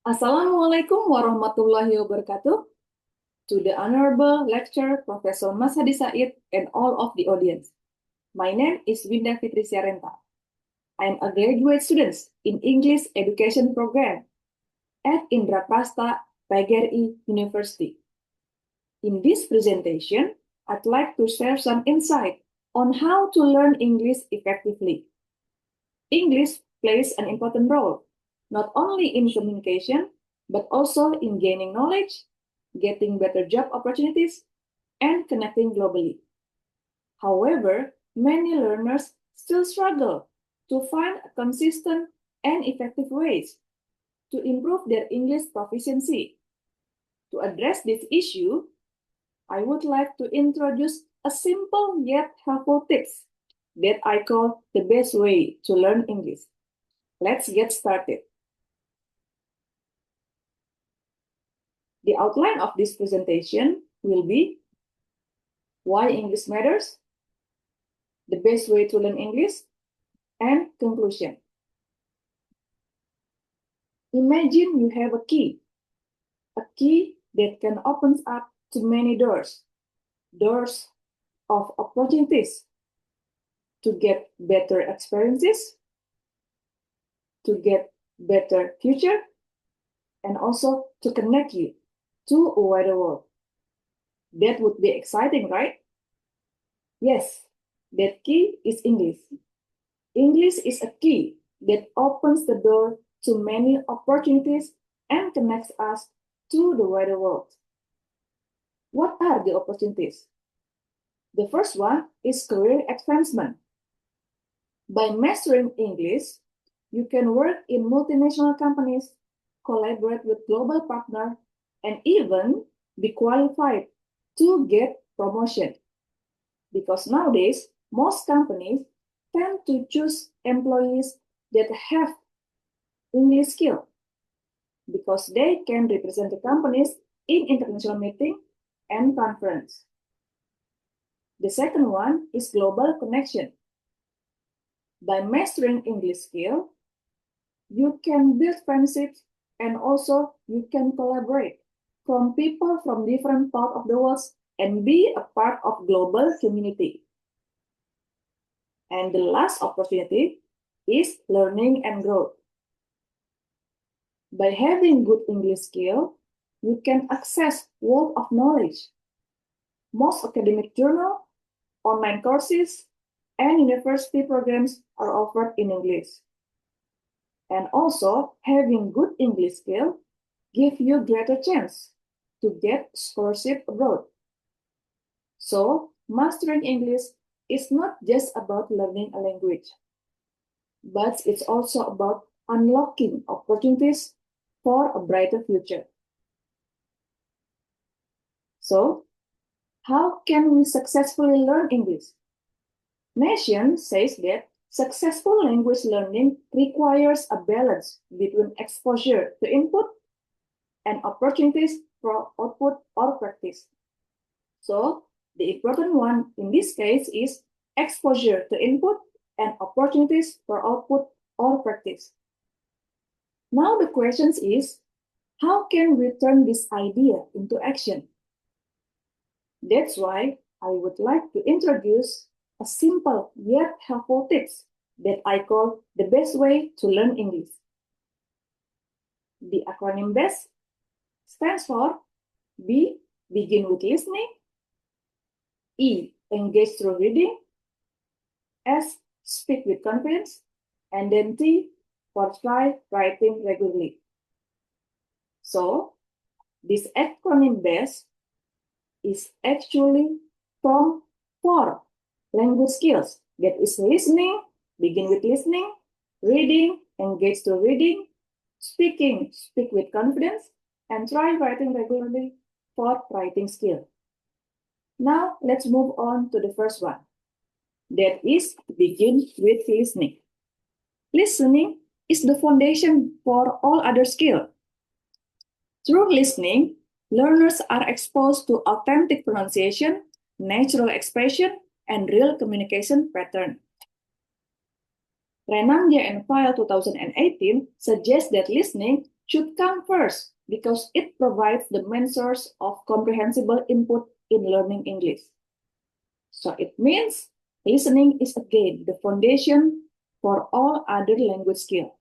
Assalamualaikum warahmatullahi wabarakatuh. To the Honorable Lecturer Professor Masadi Said and all of the audience. My name is Winda Fitricia Renta. I am a graduate student in English Education Program at Indraprastha PGRI University. In this presentation, I'd like to share some insight on how to learn English effectively. English plays an important role, not only in communication, but also in gaining knowledge, getting better job opportunities, and connecting globally. However, many learners still struggle to find consistent and effective ways to improve their English proficiency. To address this issue, I would like to introduce a simple yet helpful tips that I call the best way to learn English. Let's get started. The outline of this presentation will be why English matters, the best way to learn English, and conclusion. Imagine you have a key that can open up to many doors of opportunities to get better experiences, to get better future, and also to connect you to a wider world. That would be exciting, right? Yes, that key is English. English is a key that opens the door to many opportunities and connects us to the wider world. What are the opportunities? The first one is career advancement. By mastering English, you can work in multinational companies, collaborate with global partners, and even be qualified to get promotion. Because nowadays, most companies tend to choose employees that have English skill because they can represent the companies in international meeting and conference. The second one is global connection. By mastering English skill, you can build friendships and also you can collaborate from people from different parts of the world and be a part of global community. And the last opportunity is learning and growth. By having good English skill, you can access wealth of knowledge. Most academic journals, online courses, and university programs are offered in English. And also, having good English skill gives you greater chance to get scholarship abroad. So, mastering English is not just about learning a language, but it's also about unlocking opportunities for a brighter future. So, how can we successfully learn English? Nation says that successful language learning requires a balance between exposure to input and opportunities for output or practice. So, the important one in this case is exposure to input and opportunities for output or practice. Now the question is, how can we turn this idea into action? That's why I would like to introduce a simple yet helpful tips that I call the best way to learn English. The acronym BEST stands for B, begin with listening, E, engage through reading, S, speak with confidence, and then T, for try writing regularly. So, this acronym BEST is actually from 4 language skills. That is listening, begin with listening, reading, engage through reading, speaking, speak with confidence, and try writing regularly for writing skill. Now, let's move on to the first one. That is, begin with listening. Listening is the foundation for all other skills. Through listening, learners are exposed to authentic pronunciation, natural expression, and real communication pattern. Renta and File 2018 suggests that listening should come first because it provides the main source of comprehensible input in learning English. So it means listening is again the foundation for all other language skills.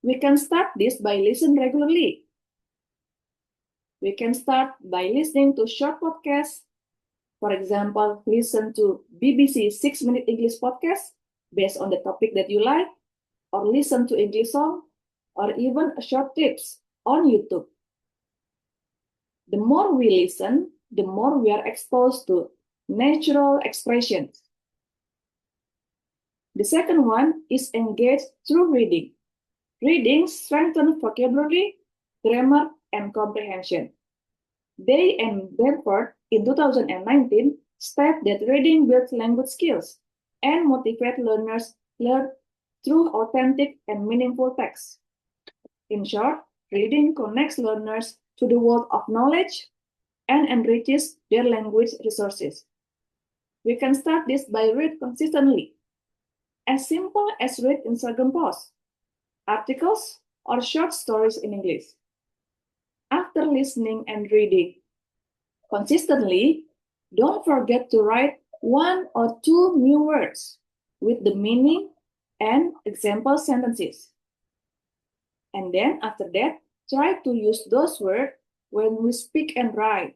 We can start this by listening regularly. We can start by listening to short podcasts. For example, listen to BBC 6-Minute English podcast based on the topic that you like, or listen to English song, or even short clips on YouTube. The more we listen, the more we are exposed to natural expressions. The second one is engage through reading. Reading strengthens vocabulary, grammar, and comprehension. Day and Benford in 2019 state that reading builds language skills and motivates learners learn through authentic and meaningful texts. In short, reading connects learners to the world of knowledge and enriches their language resources. We can start this by reading consistently, as simple as read Instagram posts, articles, or short stories in English. After listening and reading consistently, don't forget to write 1 or 2 new words with the meaning and example sentences. And then after that, try to use those words when we speak and write.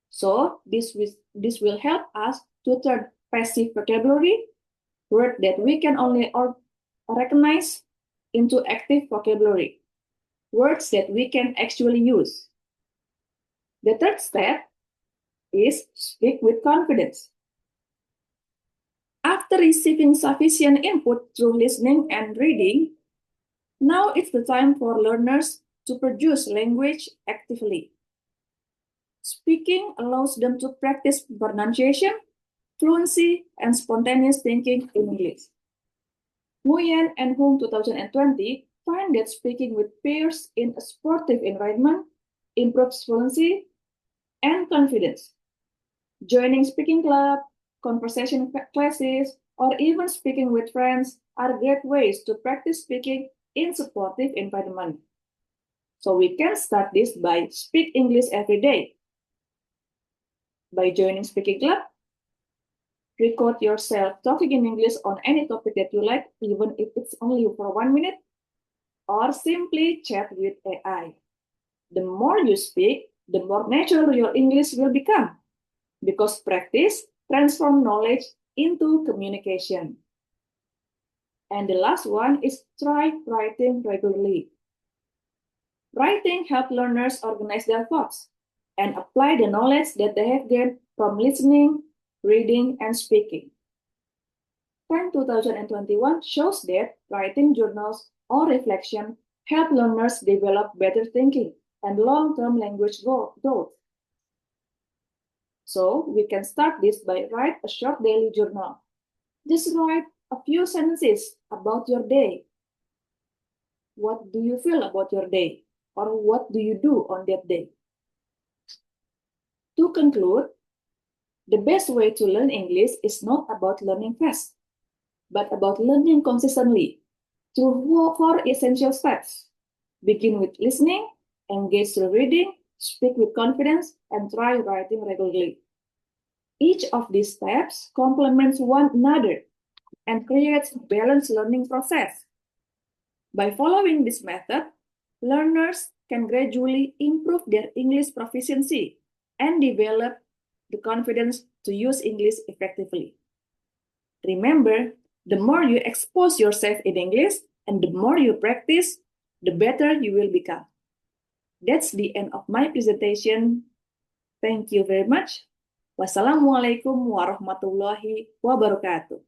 So this will help us to turn passive vocabulary, words that we can only recognize, into active vocabulary, words that we can actually use. The third step is speak with confidence. After receiving sufficient input through listening and reading, now it's the time for learners to produce language actively. Speaking allows them to practice pronunciation, fluency, and spontaneous thinking in English. Nguyen and Hung 2020 find that speaking with peers in a sportive environment improves fluency and confidence. Joining speaking club, conversation classes, or even speaking with friends are great ways to practice speaking in supportive environment. So we can start this by speak English every day. By joining speaking club, record yourself talking in English on any topic that you like, even if it's only for 1 minute, or simply chat with AI. The more you speak, the more natural your English will become, because practice transforms knowledge into communication. And the last one is try writing regularly. Writing helps learners organize their thoughts and apply the knowledge that they have gained from listening, reading, and speaking. Trend 2021 shows that writing journals or reflection help learners develop better thinking and long-term language growth. So we can start this by write a short daily journal. Just write a few sentences about your day. What do you feel about your day? Or what do you do on that day? To conclude, the best way to learn English is not about learning fast, but about learning consistently through 4 essential steps. Begin with listening, engage through reading, speak with confidence, and try writing regularly. Each of these steps complements one another and creates a balanced learning process. By following this method, learners can gradually improve their English proficiency and develop the confidence to use English effectively. Remember, the more you expose yourself in English and the more you practice, the better you will become. That's the end of my presentation. Thank you very much. Wassalamualaikum warahmatullahi wabarakatuh.